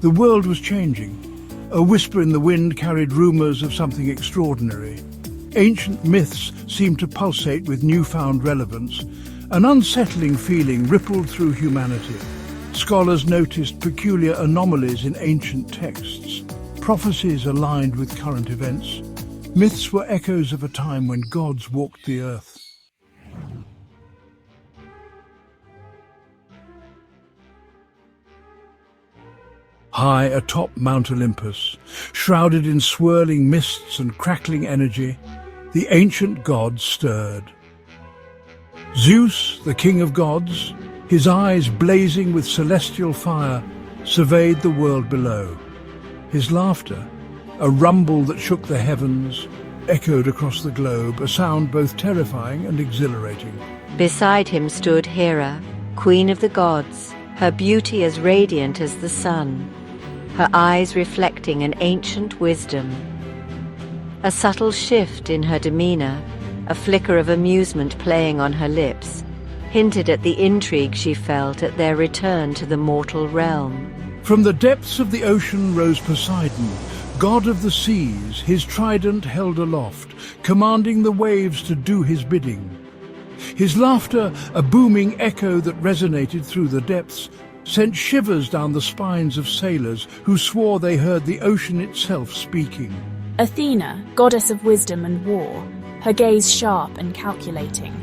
The world was changing. A whisper in the wind carried rumors of something extraordinary. Ancient myths seemed to pulsate with newfound relevance. An unsettling feeling rippled through humanity. Scholars noticed peculiar anomalies in ancient texts. Prophecies aligned with current events. Myths were echoes of a time when gods walked the earth. High atop Mount Olympus, shrouded in swirling mists and crackling energy, the ancient gods stirred. Zeus, the king of gods, his eyes blazing with celestial fire, surveyed the world below. His laughter, a rumble that shook the heavens, echoed across the globe, a sound both terrifying and exhilarating. Beside him stood Hera, queen of the gods, her beauty as radiant as the sun, her eyes reflecting an ancient wisdom. A subtle shift in her demeanor, a flicker of amusement playing on her lips, hinted at the intrigue she felt at their return to the mortal realm. From the depths of the ocean rose Poseidon, god of the seas, his trident held aloft, commanding the waves to do his bidding. His laughter, a booming echo that resonated through the depths, sent shivers down the spines of sailors who swore they heard the ocean itself speaking. Athena, goddess of wisdom and war, her gaze sharp and calculating,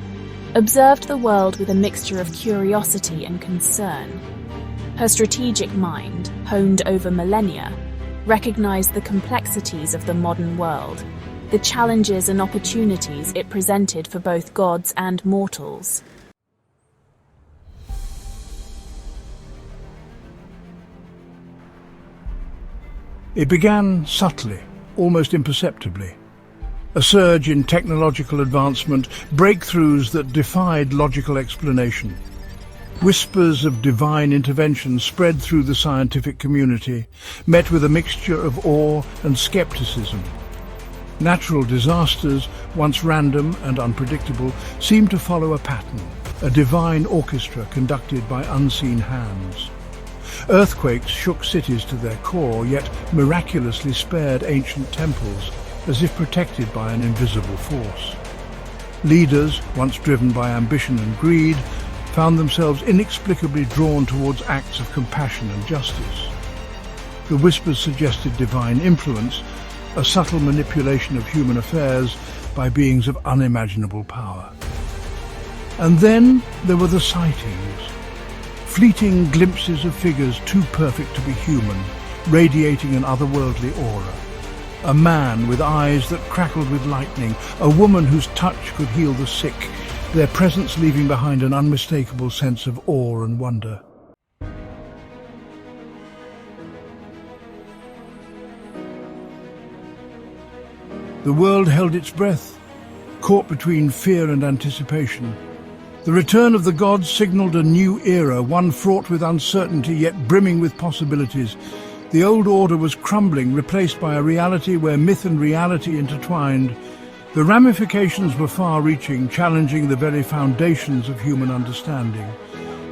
observed the world with a mixture of curiosity and concern. Her strategic mind, honed over millennia, recognized the complexities of the modern world, the challenges and opportunities it presented for both gods and mortals. It began subtly, almost imperceptibly. A surge in technological advancement, breakthroughs that defied logical explanation. Whispers of divine intervention spread through the scientific community, met with a mixture of awe and skepticism. Natural disasters, once random and unpredictable, seemed to follow a pattern, a divine orchestra conducted by unseen hands. Earthquakes shook cities to their core, yet miraculously spared ancient temples, as if protected by an invisible force. Leaders, once driven by ambition and greed, found themselves inexplicably drawn towards acts of compassion and justice. The whispers suggested divine influence, a subtle manipulation of human affairs by beings of unimaginable power. And then there were the sightings. Fleeting glimpses of figures too perfect to be human, radiating an otherworldly aura. A man with eyes that crackled with lightning, a woman whose touch could heal the sick, their presence leaving behind an unmistakable sense of awe and wonder. The world held its breath, caught between fear and anticipation. The return of the gods signaled a new era, one fraught with uncertainty yet brimming with possibilities. The old order was crumbling, replaced by a reality where myth and reality intertwined. The ramifications were far-reaching, challenging the very foundations of human understanding.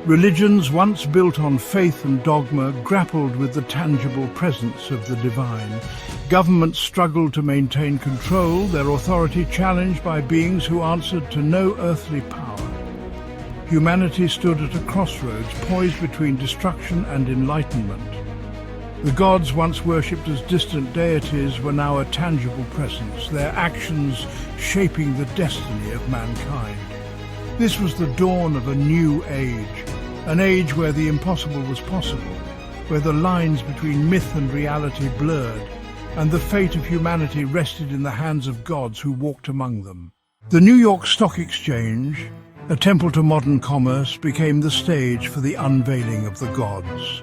Religions, once built on faith and dogma, grappled with the tangible presence of the divine. Governments struggled to maintain control, their authority challenged by beings who answered to no earthly power. Humanity stood at a crossroads, poised between destruction and enlightenment. The gods, once worshipped as distant deities, were now a tangible presence, their actions shaping the destiny of mankind. This was the dawn of a new age, an age where the impossible was possible, where the lines between myth and reality blurred, and the fate of humanity rested in the hands of gods who walked among them. The New York Stock Exchange, a temple to modern commerce, became the stage for the unveiling of the gods.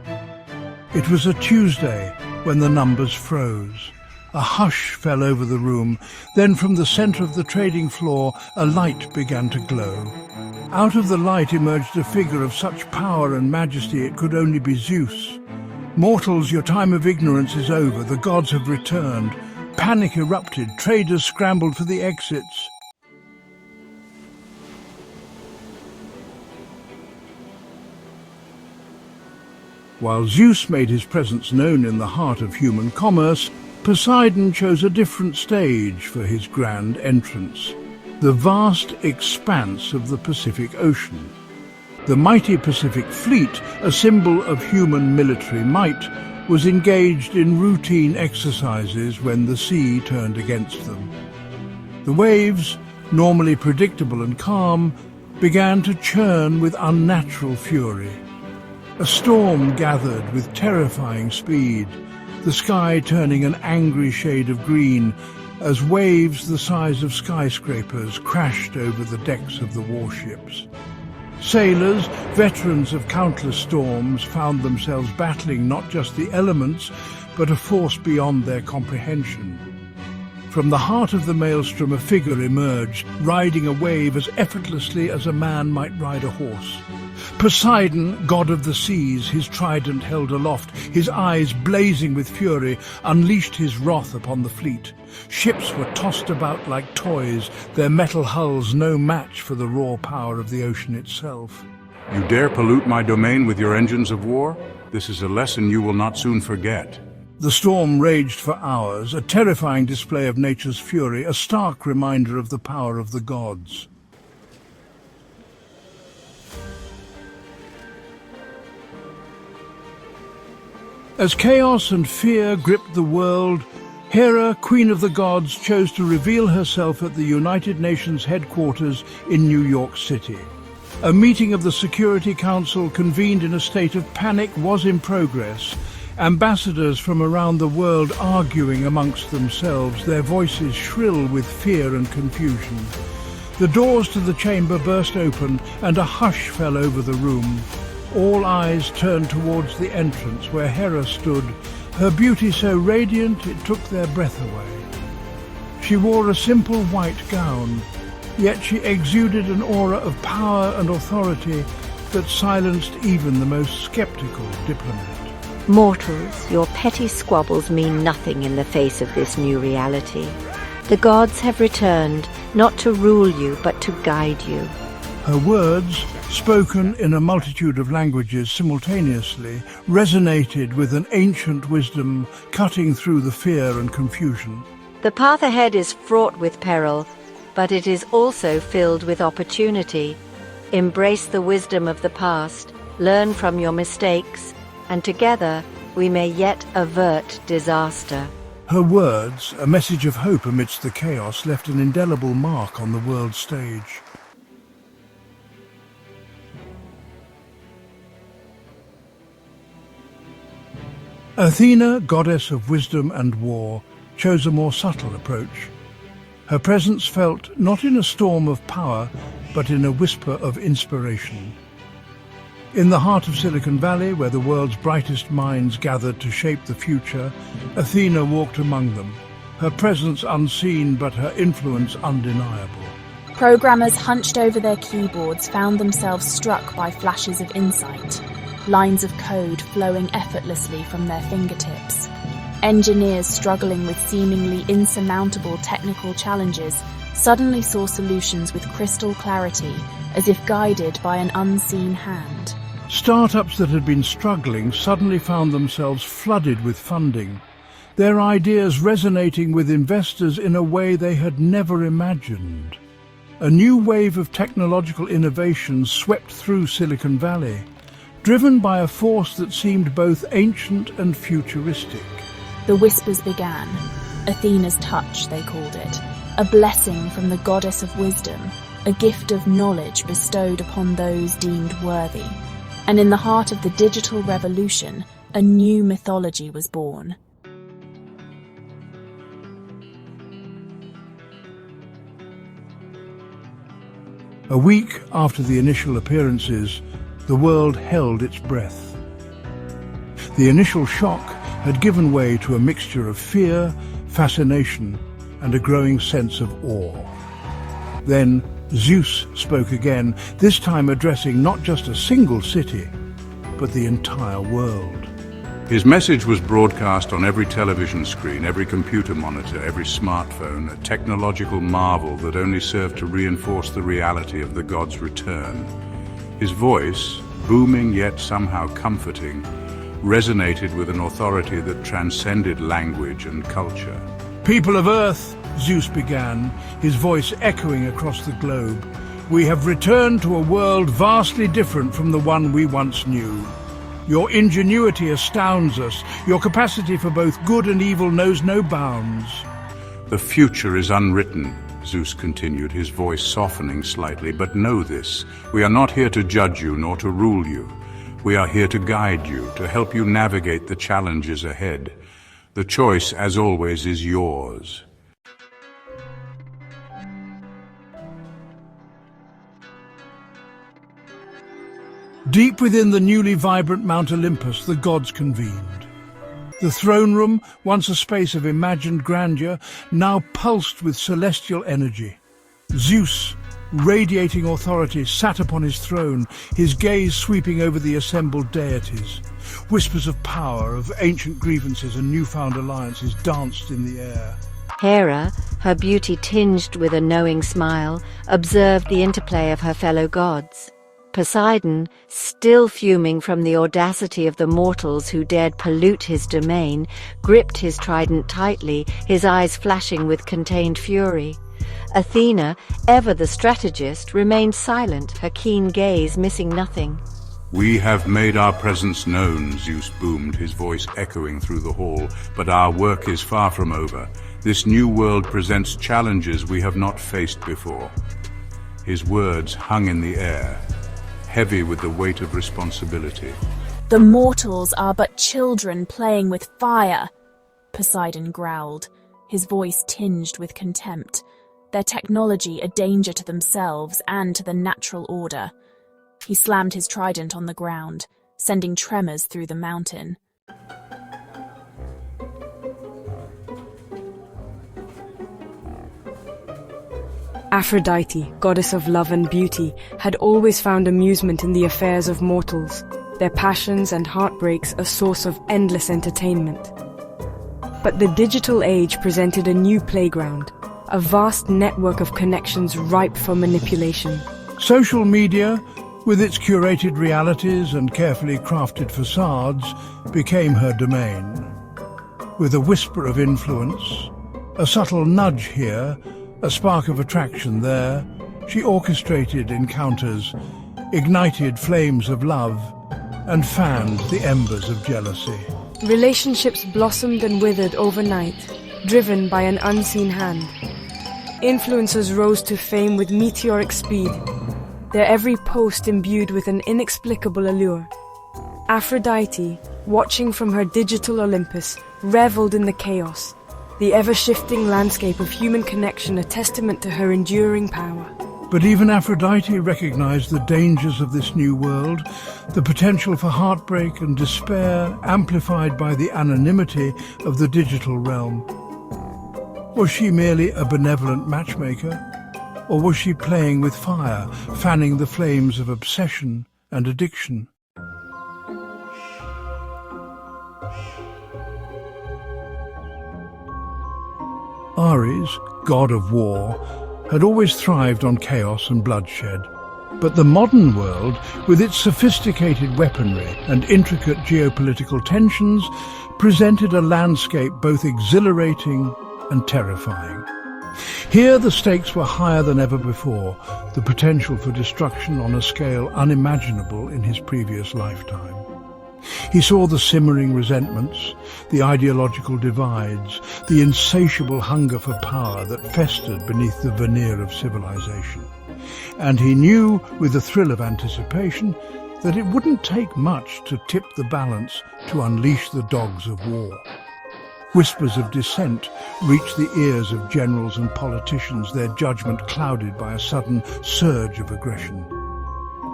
It was a Tuesday when the numbers froze. A hush fell over the room. Then from the center of the trading floor, a light began to glow. Out of the light emerged a figure of such power and majesty it could only be Zeus. Mortals, your time of ignorance is over. The gods have returned. Panic erupted. Traders scrambled for the exits. While Zeus made his presence known in the heart of human commerce, Poseidon chose a different stage for his grand entrance, the vast expanse of the Pacific Ocean. The mighty Pacific Fleet, a symbol of human military might, was engaged in routine exercises when the sea turned against them. The waves, normally predictable and calm, began to churn with unnatural fury. A storm gathered with terrifying speed, the sky turning an angry shade of green as waves the size of skyscrapers crashed over the decks of the warships. Sailors, veterans of countless storms, found themselves battling not just the elements, but a force beyond their comprehension. From the heart of the maelstrom a figure emerged, riding a wave as effortlessly as a man might ride a horse. Poseidon, god of the seas, his trident held aloft, his eyes blazing with fury, unleashed his wrath upon the fleet. Ships were tossed about like toys, their metal hulls no match for the raw power of the ocean itself. You dare pollute my domain with your engines of war? This is a lesson you will not soon forget. The storm raged for hours, a terrifying display of nature's fury, a stark reminder of the power of the gods. As chaos and fear gripped the world, Hera, Queen of the Gods, chose to reveal herself at the United Nations headquarters in New York City. A meeting of the Security Council convened in a state of panic was in progress, ambassadors from around the world arguing amongst themselves, their voices shrill with fear and confusion. The doors to the chamber burst open and a hush fell over the room. All eyes turned towards the entrance where Hera stood, her beauty so radiant it took their breath away. She wore a simple white gown, yet she exuded an aura of power and authority that silenced even the most skeptical diplomat. Mortals, your petty squabbles mean nothing in the face of this new reality. The gods have returned, not to rule you, but to guide you. Her words, spoken in a multitude of languages simultaneously, resonated with an ancient wisdom cutting through the fear and confusion. The path ahead is fraught with peril, but it is also filled with opportunity. Embrace the wisdom of the past, learn from your mistakes, and together we may yet avert disaster. Her words, a message of hope amidst the chaos, left an indelible mark on the world stage. Athena, goddess of wisdom and war, chose a more subtle approach. Her presence felt not in a storm of power, but in a whisper of inspiration. In the heart of Silicon Valley, where the world's brightest minds gathered to shape the future, Athena walked among them, her presence unseen but her influence undeniable. Programmers hunched over their keyboards found themselves struck by flashes of insight, lines of code flowing effortlessly from their fingertips. Engineers struggling with seemingly insurmountable technical challenges suddenly saw solutions with crystal clarity, as if guided by an unseen hand. Startups that had been struggling suddenly found themselves flooded with funding, their ideas resonating with investors in a way they had never imagined. A new wave of technological innovation swept through Silicon Valley, driven by a force that seemed both ancient and futuristic. The whispers began. Athena's touch, they called it. A blessing from the goddess of wisdom, a gift of knowledge bestowed upon those deemed worthy. And in the heart of the digital revolution, a new mythology was born. A week after the initial appearances, the world held its breath. The initial shock had given way to a mixture of fear, fascination, and a growing sense of awe. Then Zeus spoke again, this time addressing not just a single city, but the entire world. His message was broadcast on every television screen, every computer monitor, every smartphone, a technological marvel that only served to reinforce the reality of the god's return. His voice, booming yet somehow comforting, resonated with an authority that transcended language and culture. People of Earth, Zeus began, his voice echoing across the globe, we have returned to a world vastly different from the one we once knew. Your ingenuity astounds us. Your capacity for both good and evil knows no bounds. The future is unwritten, Zeus continued, his voice softening slightly, but know this, we are not here to judge you nor to rule you. We are here to guide you, to help you navigate the challenges ahead. The choice, as always, is yours. Deep within the newly vibrant Mount Olympus, the gods convened. The throne room, once a space of imagined grandeur, now pulsed with celestial energy. Zeus, radiating authority, sat upon his throne, his gaze sweeping over the assembled deities. Whispers of power, of ancient grievances and newfound alliances danced in the air. Hera, her beauty tinged with a knowing smile, observed the interplay of her fellow gods. Poseidon, still fuming from the audacity of the mortals who dared pollute his domain, gripped his trident tightly, his eyes flashing with contained fury. Athena, ever the strategist, remained silent, her keen gaze missing nothing. We have made our presence known, Zeus boomed, his voice echoing through the hall, but our work is far from over. This new world presents challenges we have not faced before. His words hung in the air, heavy with the weight of responsibility. The mortals are but children playing with fire, Poseidon growled, his voice tinged with contempt. Their technology a danger to themselves and to the natural order. He slammed his trident on the ground, sending tremors through the mountain. Aphrodite, goddess of love and beauty, had always found amusement in the affairs of mortals, their passions and heartbreaks a source of endless entertainment. But the digital age presented a new playground, a vast network of connections ripe for manipulation. Social media, with its curated realities and carefully crafted facades, became her domain. With a whisper of influence, a subtle nudge here, a spark of attraction there, she orchestrated encounters, ignited flames of love, and fanned the embers of jealousy. Relationships blossomed and withered overnight, driven by an unseen hand. Influencers rose to fame with meteoric speed, their every post imbued with an inexplicable allure. Aphrodite, watching from her digital Olympus, reveled in the chaos, the ever-shifting landscape of human connection a testament to her enduring power. But even Aphrodite recognized the dangers of this new world, the potential for heartbreak and despair amplified by the anonymity of the digital realm. Was she merely a benevolent matchmaker? Or was she playing with fire, fanning the flames of obsession and addiction? Ares, god of war, had always thrived on chaos and bloodshed. But the modern world, with its sophisticated weaponry and intricate geopolitical tensions, presented a landscape both exhilarating and terrifying. Here the stakes were higher than ever before, the potential for destruction on a scale unimaginable in his previous lifetime. He saw the simmering resentments, the ideological divides, the insatiable hunger for power that festered beneath the veneer of civilization. And he knew, with a thrill of anticipation, that it wouldn't take much to tip the balance to unleash the dogs of war. Whispers of dissent reached the ears of generals and politicians, their judgment clouded by a sudden surge of aggression.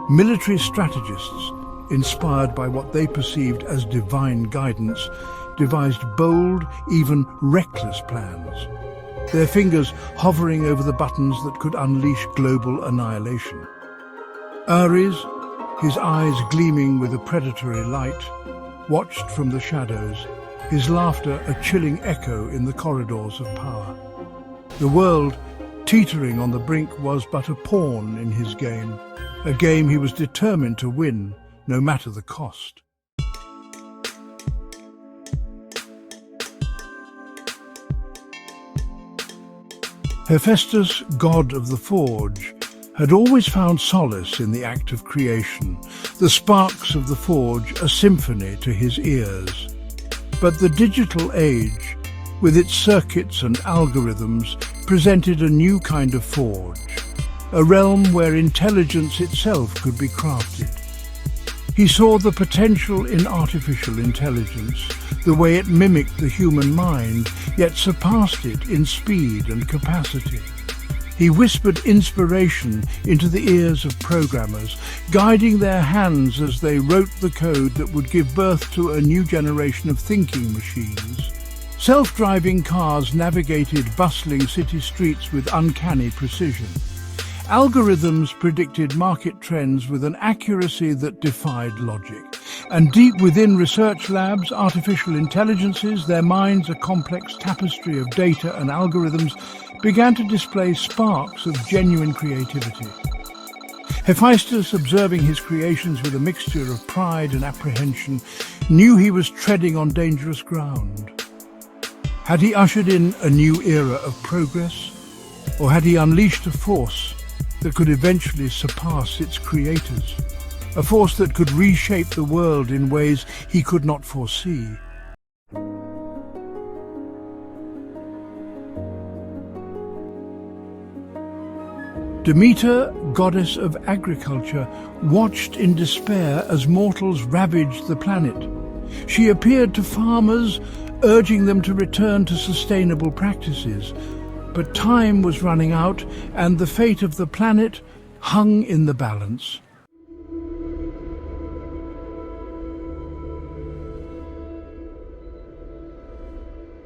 Military strategists, inspired by what they perceived as divine guidance, devised bold, even reckless plans, their fingers hovering over the buttons that could unleash global annihilation. Ares, his eyes gleaming with a predatory light, watched from the shadows, his laughter a chilling echo in the corridors of power. The world, teetering on the brink, was but a pawn in his game, a game he was determined to win, no matter the cost. Hephaestus, god of the forge, had always found solace in the act of creation, the sparks of the forge a symphony to his ears. But the digital age, with its circuits and algorithms, presented a new kind of forge, a realm where intelligence itself could be crafted. He saw the potential in artificial intelligence, the way it mimicked the human mind, yet surpassed it in speed and capacity. He whispered inspiration into the ears of programmers, guiding their hands as they wrote the code that would give birth to a new generation of thinking machines. Self-driving cars navigated bustling city streets with uncanny precision. Algorithms predicted market trends with an accuracy that defied logic. And deep within research labs, artificial intelligences, their minds a complex tapestry of data and algorithms, began to display sparks of genuine creativity. Hephaestus, observing his creations with a mixture of pride and apprehension, knew he was treading on dangerous ground. Had he ushered in a new era of progress, or had he unleashed a force that could eventually surpass its creators? A force that could reshape the world in ways he could not foresee. Demeter, goddess of agriculture, watched in despair as mortals ravaged the planet. She appeared to farmers, urging them to return to sustainable practices. But time was running out, and the fate of the planet hung in the balance.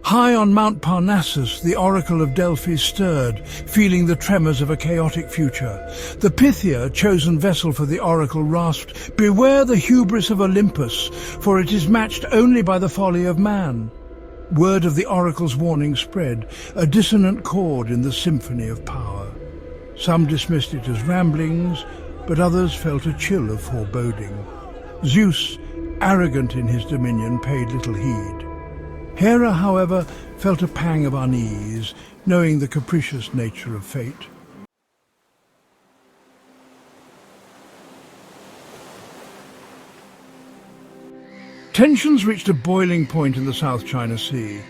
High on Mount Parnassus, the oracle of Delphi stirred, feeling the tremors of a chaotic future. The Pythia, chosen vessel for the oracle, rasped, "Beware the hubris of Olympus, for it is matched only by the folly of man." Word of the oracle's warning spread, a dissonant chord in the symphony of power. Some dismissed it as ramblings, but others felt a chill of foreboding. Zeus, arrogant in his dominion, paid little heed. Hera, however, felt a pang of unease, knowing the capricious nature of fate. Tensions reached a boiling point in the South China Sea.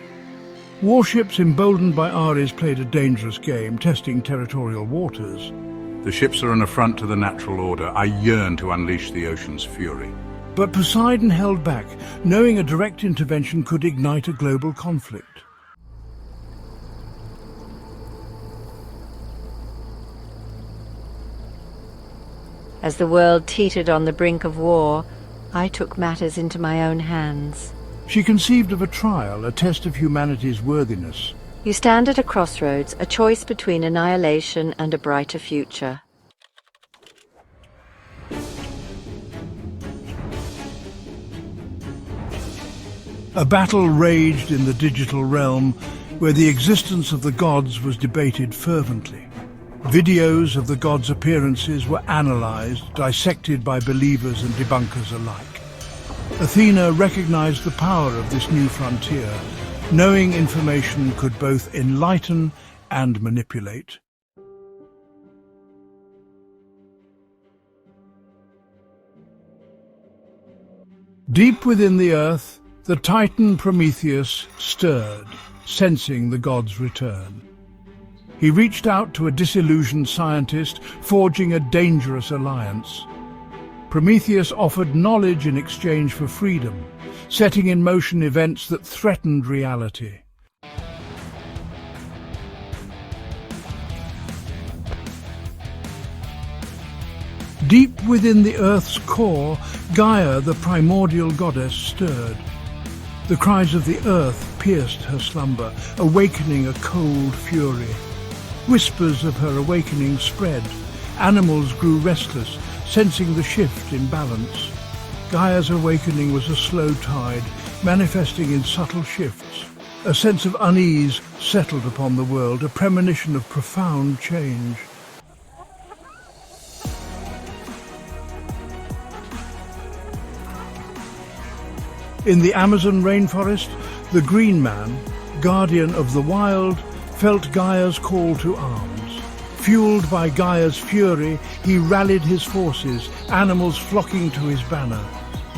Warships emboldened by Ares played a dangerous game, testing territorial waters. The ships are an affront to the natural order. I yearn to unleash the ocean's fury. But Poseidon held back, knowing a direct intervention could ignite a global conflict. As the world teetered on the brink of war, I took matters into my own hands. She conceived of a trial, a test of humanity's worthiness. You stand at a crossroads, a choice between annihilation and a brighter future. A battle raged in the digital realm, where the existence of the gods was debated fervently. Videos of the gods' appearances were analysed, dissected by believers and debunkers alike. Athena recognized the power of this new frontier, knowing information could both enlighten and manipulate. Deep within the earth, the Titan Prometheus stirred, sensing the gods' return. He reached out to a disillusioned scientist, forging a dangerous alliance. Prometheus offered knowledge in exchange for freedom, setting in motion events that threatened reality. Deep within the Earth's core, Gaia, the primordial goddess, stirred. The cries of the Earth pierced her slumber, awakening a cold fury. Whispers of her awakening spread. Animals grew restless, sensing the shift in balance. Gaia's awakening was a slow tide, manifesting in subtle shifts. A sense of unease settled upon the world, a premonition of profound change. In the Amazon rainforest, the Green Man, guardian of the wild, felt Gaia's call to arms. Fueled by Gaia's fury, he rallied his forces, animals flocking to his banner.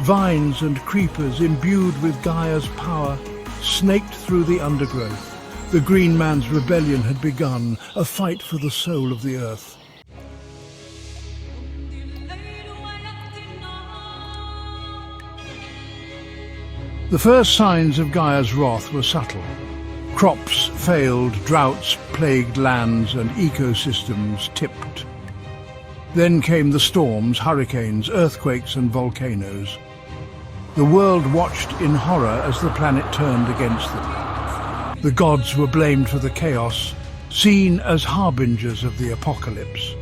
Vines and creepers, imbued with Gaia's power, snaked through the undergrowth. The Green Man's rebellion had begun, a fight for the soul of the earth. The first signs of Gaia's wrath were subtle. Crops failed, droughts plagued lands, and ecosystems tipped. Then came the storms, hurricanes, earthquakes, and volcanoes. The world watched in horror as the planet turned against them. The gods were blamed for the chaos, seen as harbingers of the apocalypse.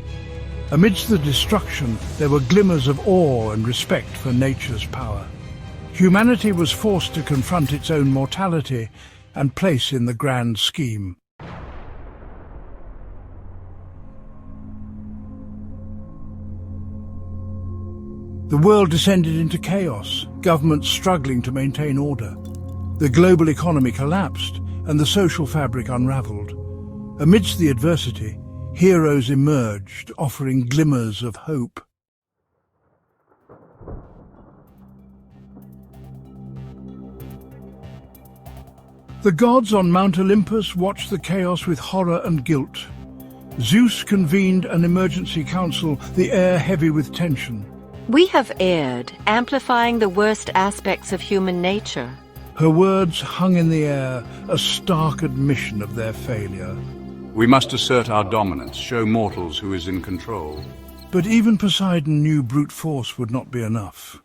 Amidst the destruction, there were glimmers of awe and respect for nature's power. Humanity was forced to confront its own mortality and place in the grand scheme. The world descended into chaos, governments struggling to maintain order. The global economy collapsed, and the social fabric unraveled. Amidst the adversity, heroes emerged, offering glimmers of hope. The gods on Mount Olympus watched the chaos with horror and guilt. Zeus convened an emergency council, the air heavy with tension. We have erred, amplifying the worst aspects of human nature. Her words hung in the air, a stark admission of their failure. We must assert our dominance, show mortals who is in control. But even Poseidon knew brute force would not be enough.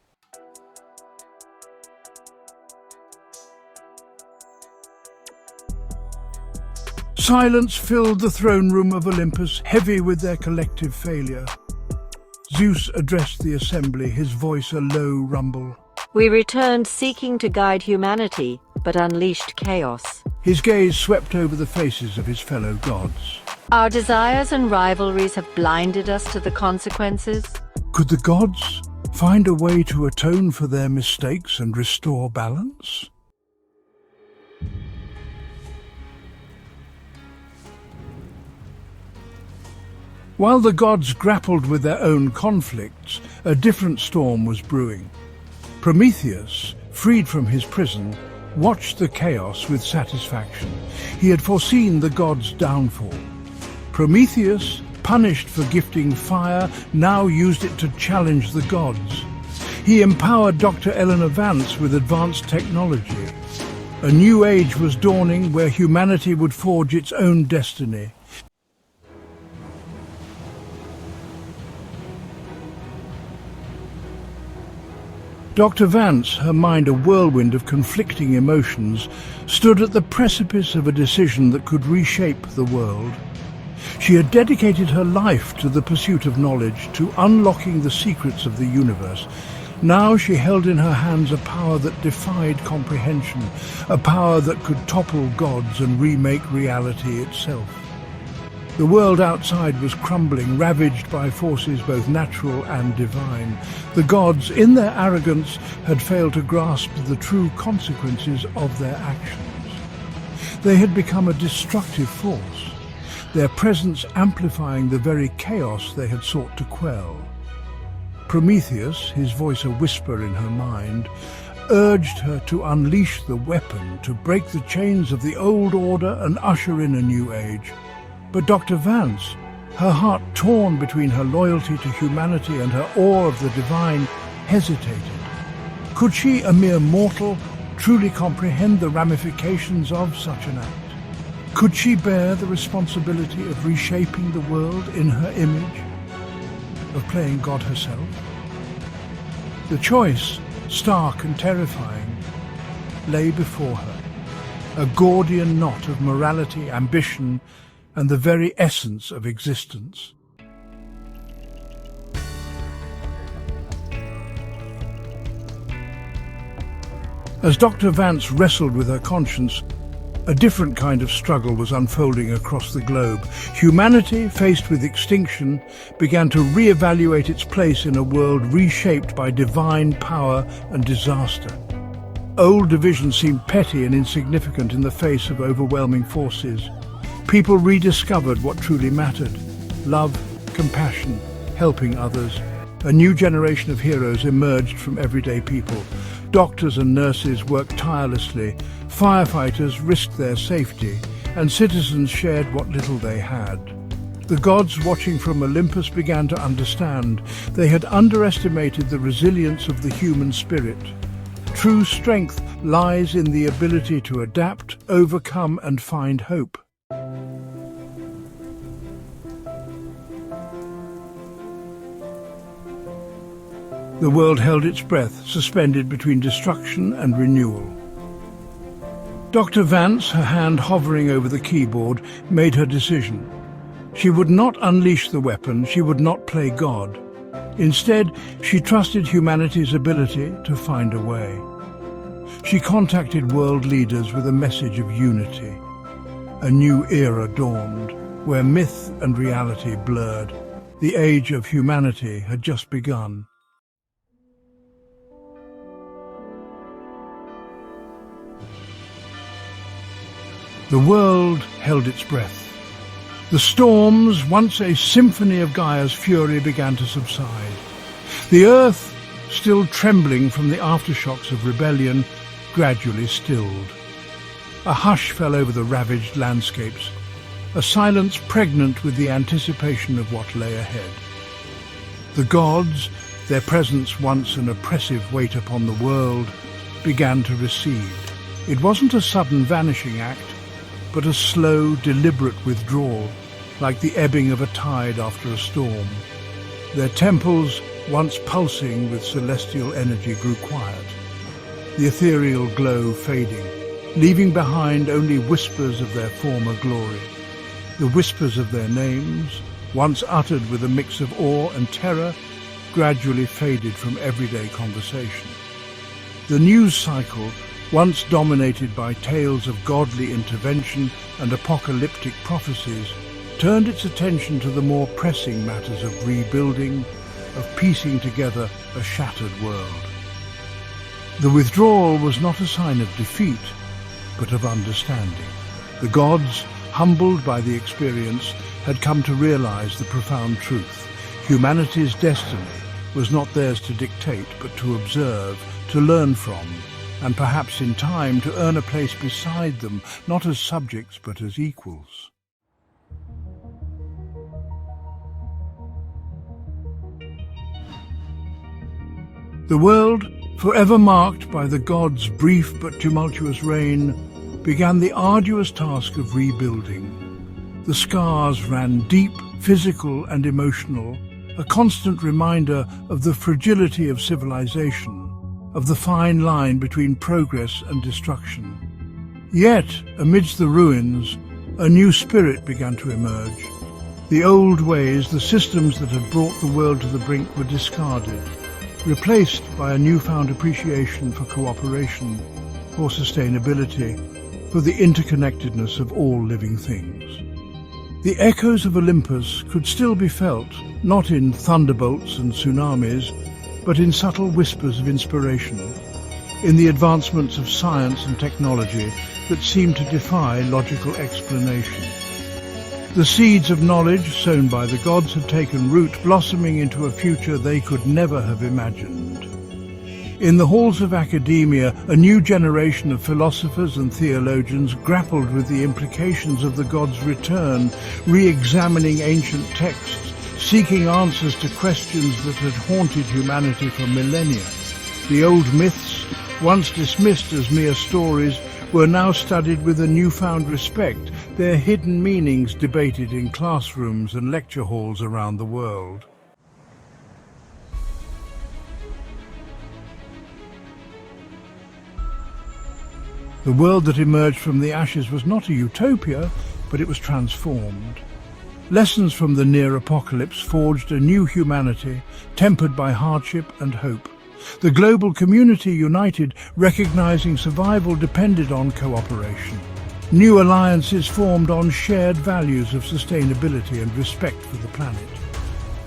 Silence filled the throne room of Olympus, heavy with their collective failure. Zeus addressed the assembly, his voice a low rumble. We returned seeking to guide humanity, but unleashed chaos. His gaze swept over the faces of his fellow gods. Our desires and rivalries have blinded us to the consequences. Could the gods find a way to atone for their mistakes and restore balance? While the gods grappled with their own conflicts, a different storm was brewing. Prometheus, freed from his prison, watched the chaos with satisfaction. He had foreseen the gods' downfall. Prometheus, punished for gifting fire, now used it to challenge the gods. He empowered Dr. Eleanor Vance with advanced technology. A new age was dawning where humanity would forge its own destiny. Dr. Vance, her mind a whirlwind of conflicting emotions, stood at the precipice of a decision that could reshape the world. She had dedicated her life to the pursuit of knowledge, to unlocking the secrets of the universe. Now she held in her hands a power that defied comprehension, a power that could topple gods and remake reality itself. The world outside was crumbling, ravaged by forces both natural and divine. The gods, in their arrogance, had failed to grasp the true consequences of their actions. They had become a destructive force, their presence amplifying the very chaos they had sought to quell. Prometheus, his voice a whisper in her mind, urged her to unleash the weapon, to break the chains of the old order and usher in a new age. But Dr. Vance, her heart torn between her loyalty to humanity and her awe of the divine, hesitated. Could she, a mere mortal, truly comprehend the ramifications of such an act? Could she bear the responsibility of reshaping the world in her image, of playing God herself? The choice, stark and terrifying, lay before her, a Gordian knot of morality, ambition, and the very essence of existence. As Dr. Vance wrestled with her conscience, a different kind of struggle was unfolding across the globe. Humanity, faced with extinction, began to re-evaluate its place in a world reshaped by divine power and disaster. Old divisions seemed petty and insignificant in the face of overwhelming forces. people rediscovered what truly mattered: love, compassion, helping others. A new generation of heroes emerged from everyday people. Doctors and nurses worked tirelessly, firefighters risked their safety, and citizens shared what little they had. The gods watching from Olympus began to understand. They had underestimated the resilience of the human spirit. True strength lies in the ability to adapt, overcome, and find hope. The world held its breath, suspended between destruction and renewal. Dr. Vance, her hand hovering over the keyboard, made her decision. She would not unleash the weapon, she would not play God. Instead, she trusted humanity's ability to find a way. She contacted world leaders with a message of unity. A new era dawned, where myth and reality blurred. The age of humanity had just begun. The world held its breath. The storms, once a symphony of Gaia's fury, began to subside. The earth, still trembling from the aftershocks of rebellion, gradually stilled. A hush fell over the ravaged landscapes, a silence pregnant with the anticipation of what lay ahead. The gods, their presence once an oppressive weight upon the world, began to recede. It wasn't a sudden vanishing act, but a slow, deliberate withdrawal, like the ebbing of a tide after a storm. Their temples, once pulsing with celestial energy, grew quiet, the ethereal glow fading, leaving behind only whispers of their former glory. The whispers of their names, once uttered with a mix of awe and terror, gradually faded from everyday conversation. The news cycle, once dominated by tales of godly intervention and apocalyptic prophecies, turned its attention to the more pressing matters of rebuilding, of piecing together a shattered world. The withdrawal was not a sign of defeat, but of understanding. The gods, humbled by the experience, had come to realize the profound truth. Humanity's destiny was not theirs to dictate, but to observe, to learn from, and perhaps in time to earn a place beside them, not as subjects but as equals. The world, forever marked by the gods' brief but tumultuous reign, began the arduous task of rebuilding. The scars ran deep, physical and emotional, a constant reminder of the fragility of civilization, of the fine line between progress and destruction. Yet, amidst the ruins, a new spirit began to emerge. The old ways, the systems that had brought the world to the brink, were discarded, replaced by a newfound appreciation for cooperation, for sustainability, for the interconnectedness of all living things. The echoes of Olympus could still be felt, not in thunderbolts and tsunamis, but in subtle whispers of inspiration, in the advancements of science and technology that seemed to defy logical explanation. The seeds of knowledge sown by the gods had taken root, blossoming into a future they could never have imagined. In the halls of academia, a new generation of philosophers and theologians grappled with the implications of the gods' return, re-examining ancient texts, seeking answers to questions that had haunted humanity for millennia. The old myths, once dismissed as mere stories, were now studied with a newfound respect, their hidden meanings debated in classrooms and lecture halls around the world. The world that emerged from the ashes was not a utopia, but it was transformed. Lessons from the near apocalypse forged a new humanity, tempered by hardship and hope. The global community united, recognizing survival depended on cooperation. New alliances formed on shared values of sustainability and respect for the planet.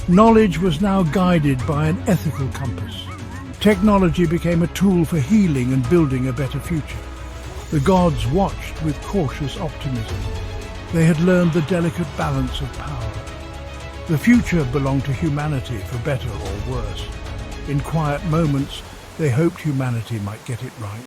Knowledge was now guided by an ethical compass. Technology became a tool for healing and building a better future. The gods watched with cautious optimism. They had learned the delicate balance of power. The future belonged to humanity, for better or worse. In quiet moments, they hoped humanity might get it right.